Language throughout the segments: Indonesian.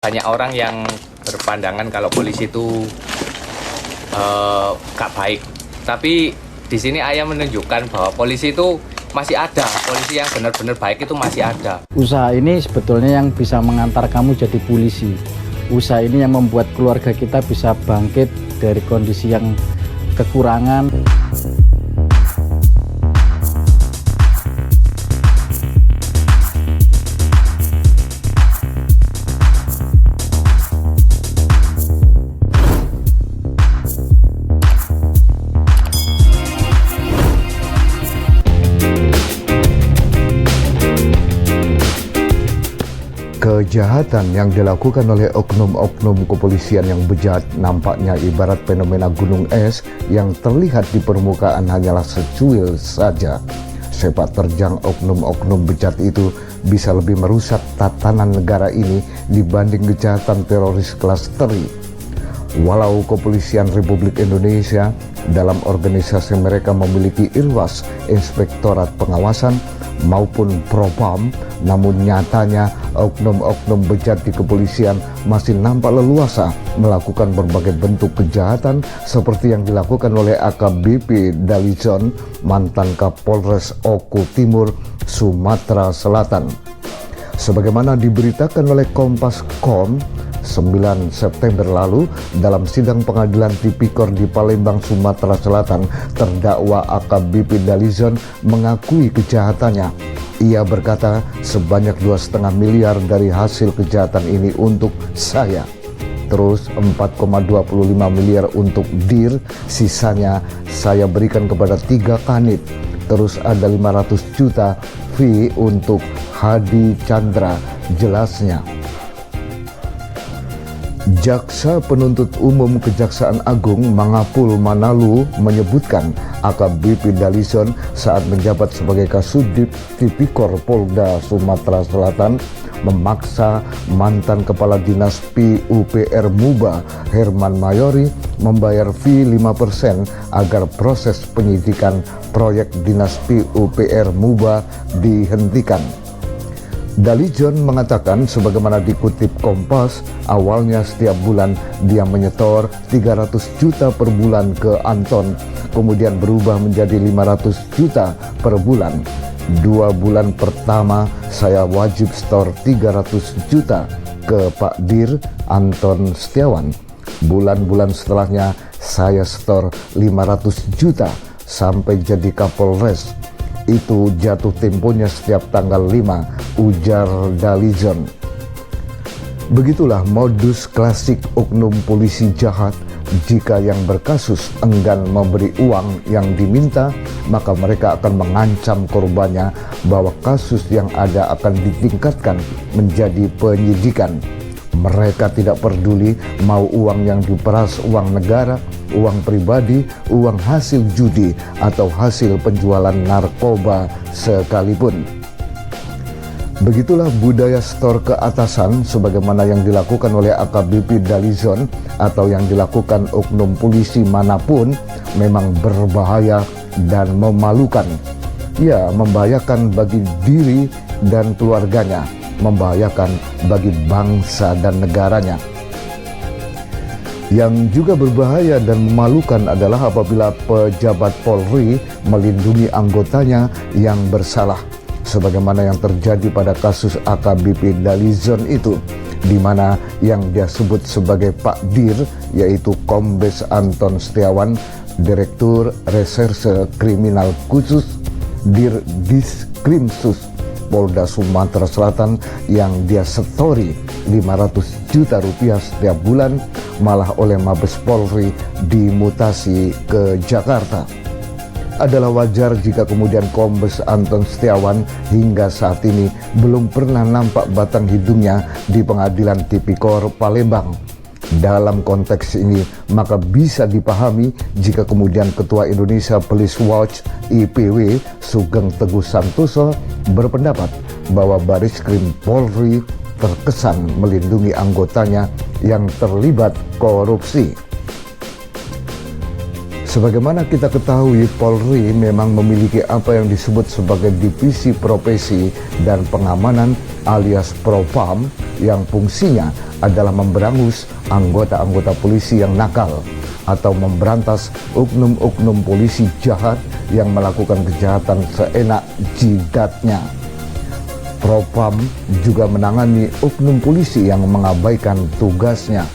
Banyak orang yang berpandangan kalau polisi itu gak baik. Tapi di sini ayah menunjukkan bahwa polisi itu masih ada. Polisi yang benar-benar baik itu masih ada. Usaha ini sebetulnya yang bisa mengantar kamu jadi polisi. Usaha ini yang membuat keluarga kita bisa bangkit dari kondisi yang kekurangan. Kejahatan yang dilakukan oleh oknum-oknum kepolisian yang bejat nampaknya ibarat fenomena gunung es yang terlihat di permukaan hanyalah secuil saja. Sepak terjang oknum-oknum bejat itu bisa lebih merusak tatanan negara ini dibanding kejahatan teroris kelas teri. Walau Kepolisian Republik Indonesia dalam organisasi mereka memiliki IRWAS, Inspektorat Pengawasan, maupun Propam, namun nyatanya oknum-oknum bejat di kepolisian masih nampak leluasa melakukan berbagai bentuk kejahatan seperti yang dilakukan oleh AKBP Dalizon, mantan Kapolres Oku Timur, Sumatera Selatan. Sebagaimana diberitakan oleh Kompas.com 9 September lalu dalam sidang pengadilan Tipikor di Palembang, Sumatera Selatan, terdakwa AKBP Dalizon mengakui kejahatannya. Ia berkata sebanyak 2,5 miliar dari hasil kejahatan ini untuk saya. Terus 4,25 miliar untuk DIR, sisanya saya berikan kepada 3 kanit. Terus ada 500 juta fee untuk Hadi Chandra, jelasnya. Jaksa Penuntut Umum Kejaksaan Agung Mangapul Manalu menyebutkan AKBP Dalizon saat menjabat sebagai Kasudit Tipikor Polda Sumatera Selatan memaksa mantan Kepala Dinas PUPR Muba Herman Mayori membayar fee 5% agar proses penyidikan proyek Dinas PUPR Muba dihentikan. Dalizon mengatakan sebagaimana dikutip Kompas, awalnya setiap bulan dia menyetor 300 juta per bulan ke Anton, kemudian berubah menjadi 500 juta per bulan. 2 bulan pertama saya wajib setor 300 juta ke Pak Dir Anton Setiawan. Bulan-bulan setelahnya saya setor 500 juta sampai jadi Kapolres. Itu jatuh temponya setiap tanggal 5, ujar Dalizon. Begitulah modus klasik oknum polisi jahat. Jika yang berkasus enggan memberi uang yang diminta, maka mereka akan mengancam korbannya bahwa kasus yang ada akan ditingkatkan menjadi penyidikan. Mereka tidak peduli mau uang yang diperas uang negara, uang pribadi, uang hasil judi, atau hasil penjualan narkoba sekalipun. Begitulah budaya setor ke atasan sebagaimana yang dilakukan oleh AKBP Dalizon atau yang dilakukan oknum polisi manapun memang berbahaya dan memalukan. Ya, membahayakan bagi diri dan keluarganya, membahayakan bagi bangsa dan negaranya. Yang juga berbahaya dan memalukan adalah apabila pejabat Polri melindungi anggotanya yang bersalah, sebagaimana yang terjadi pada kasus AKBP Dalizon itu, di mana yang dia sebut sebagai Pak Dir, yaitu Kombes Anton Setiawan, Direktur Reserse Kriminal Khusus Dir Diskrimsus Polda Sumatera Selatan, yang dia setori 500 juta rupiah setiap bulan, malah oleh Mabes Polri dimutasi ke Jakarta. Adalah wajar jika kemudian Kombes Anton Setiawan hingga saat ini belum pernah nampak batang hidungnya di pengadilan Tipikor Palembang. Dalam konteks ini, maka bisa dipahami jika kemudian Ketua Indonesia Police Watch IPW Sugeng Teguh Santoso berpendapat bahwa Baris Krim Polri terkesan melindungi anggotanya yang terlibat korupsi. Sebagaimana kita ketahui, Polri memang memiliki apa yang disebut sebagai divisi profesi dan pengamanan alias Propam yang fungsinya adalah memberangus anggota-anggota polisi yang nakal atau memberantas oknum-oknum polisi jahat yang melakukan kejahatan seenak jidatnya. Propam juga menangani oknum polisi yang mengabaikan tugasnya.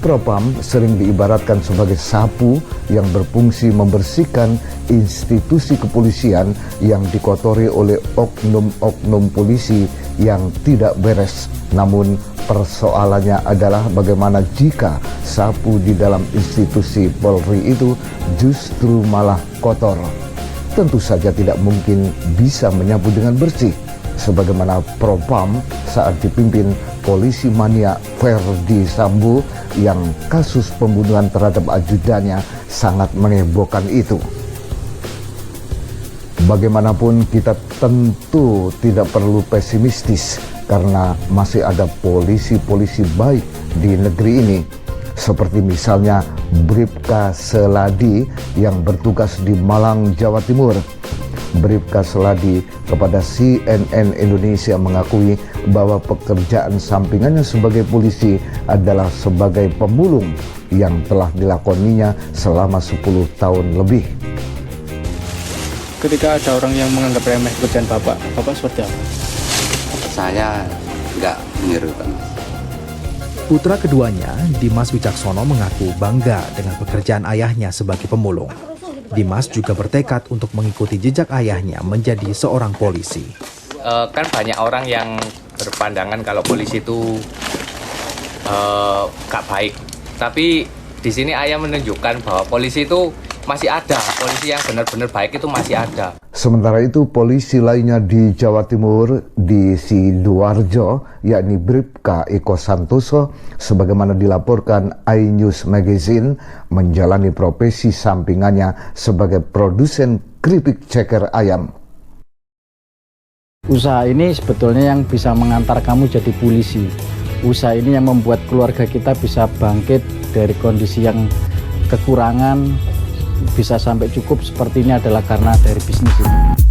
Propam sering diibaratkan sebagai sapu yang berfungsi membersihkan institusi kepolisian yang dikotori oleh oknum-oknum polisi yang tidak beres. Namun persoalannya adalah bagaimana jika sapu di dalam institusi Polri itu justru malah kotor. Tentu saja tidak mungkin bisa menyapu dengan bersih, sebagaimana Propam saat dipimpin polisi mania Verdi Sambo yang kasus pembunuhan terhadap ajudannya sangat menghebohkan itu. Bagaimanapun kita tentu tidak perlu pesimistis karena masih ada polisi-polisi baik di negeri ini, seperti misalnya Bribka Seladi yang bertugas di Malang, Jawa Timur. Bribka Seladi kepada CNN Indonesia mengakui bahwa pekerjaan sampingannya sebagai polisi adalah sebagai pemulung yang telah dilakoninya selama 10 tahun lebih. Ketika ada orang yang menganggap remeh pekerjaan Bapak seperti apa? Saya nggak menyerukan. Putra keduanya, Dimas Wicaksono, mengaku bangga dengan pekerjaan ayahnya sebagai pemulung. Dimas juga bertekad untuk mengikuti jejak ayahnya menjadi seorang polisi. Kan banyak orang yang berpandangan kalau polisi itu gak baik. Tapi di sini ayah menunjukkan bahwa polisi itu masih ada. Polisi yang benar-benar baik itu masih ada. Sementara itu polisi lainnya di Jawa Timur di Sidoarjo yakni Bribka Eko Santoso sebagaimana dilaporkan iNews Magazine menjalani profesi sampingannya sebagai produsen keripik ceker ayam. Usaha ini sebetulnya yang bisa mengantar kamu jadi polisi. Usaha ini yang membuat keluarga kita bisa bangkit dari kondisi yang kekurangan, bisa sampai cukup seperti ini adalah karena dari bisnis ini.